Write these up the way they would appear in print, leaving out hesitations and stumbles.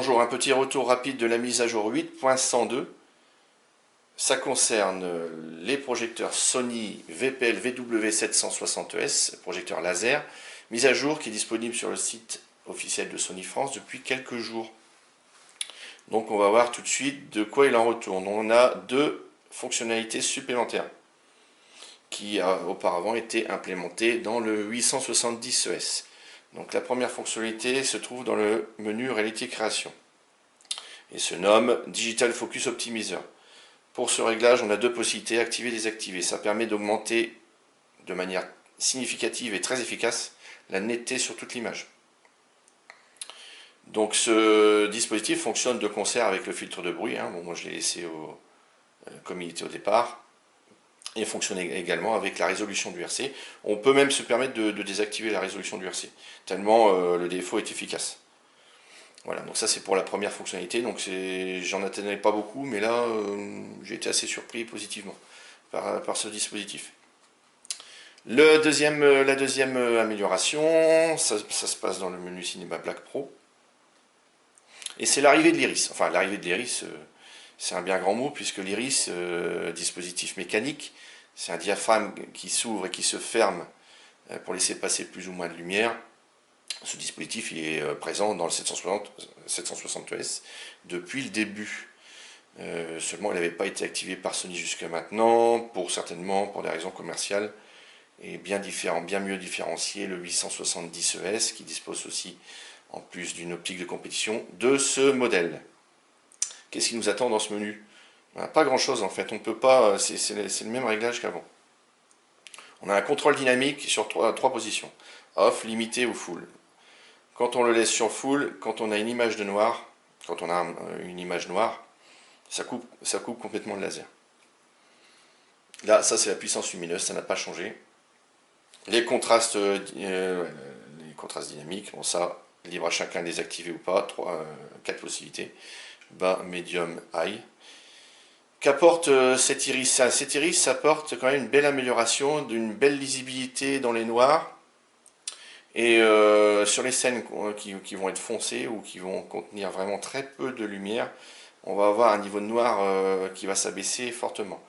Bonjour, un petit retour rapide de la mise à jour 8.102. Ça concerne les projecteurs Sony VPL VW760S, projecteur laser, mise à jour qui est disponible sur le site officiel de Sony France depuis quelques jours. Donc on va voir tout de suite de quoi il en retourne. On a deux fonctionnalités supplémentaires qui a auparavant été implémentées dans le 870ES. Donc la première fonctionnalité se trouve dans le menu Réalité Création et se nomme Digital Focus Optimizer. Pour ce réglage, on a deux possibilités, activer et désactiver. Ça permet d'augmenter de manière significative et très efficace la netteté sur toute l'image. Donc ce dispositif fonctionne de concert avec le filtre de bruit. Bon, moi je l'ai laissé comme il était au départ. Et fonctionne également avec la résolution du RC. On peut même se permettre de désactiver la résolution du RC, tellement le défaut est efficace. Voilà, donc ça c'est pour la première fonctionnalité. Donc j'en attendais pas beaucoup, mais là j'ai été assez surpris positivement par ce dispositif. La deuxième amélioration, ça se passe dans le menu Cinema Black Pro. Et c'est l'arrivée de l'iris. Enfin, l'arrivée de l'iris, c'est un bien grand mot, puisque l'iris, dispositif mécanique, c'est un diaphragme qui s'ouvre et qui se ferme pour laisser passer plus ou moins de lumière. Ce dispositif il est présent dans le 760ES depuis le début. Seulement, il n'avait pas été activé par Sony jusqu'à maintenant, certainement pour des raisons commerciales, et bien mieux différencier le 870ES, qui dispose aussi, en plus d'une optique de compétition, de ce modèle. Qu'est-ce qui nous attend dans ce menu? Pas grand chose en fait, on peut pas, c'est le même réglage qu'avant. On a un contrôle dynamique sur trois positions, off, limité ou full. Quand on le laisse sur full, quand on a une image de noir, ça coupe complètement le laser. Là, ça c'est la puissance lumineuse, ça n'a pas changé. Les contrastes dynamiques, bon ça, libre à chacun de les activer ou pas, 4 possibilités. Bas, médium, high. Qu'apporte cet iris? Cet iris apporte quand même une belle amélioration, d'une belle lisibilité dans les noirs. Et sur les scènes qui vont être foncées ou qui vont contenir vraiment très peu de lumière, on va avoir un niveau de noir qui va s'abaisser fortement.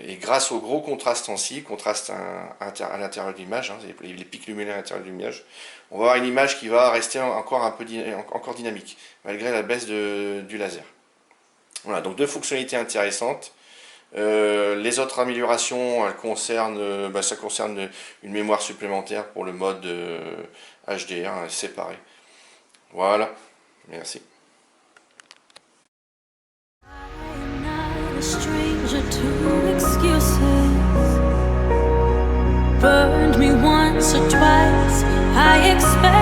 Et grâce au gros contraste contraste à l'intérieur de l'image, les pics lumineux à l'intérieur de l'image, on va avoir une image qui va rester encore dynamique, malgré la baisse du laser. Voilà, donc deux fonctionnalités intéressantes. Les autres améliorations, ça concerne une mémoire supplémentaire pour le mode HDR séparé. Voilà, merci. Stranger to excuses, burned me once or twice. I expect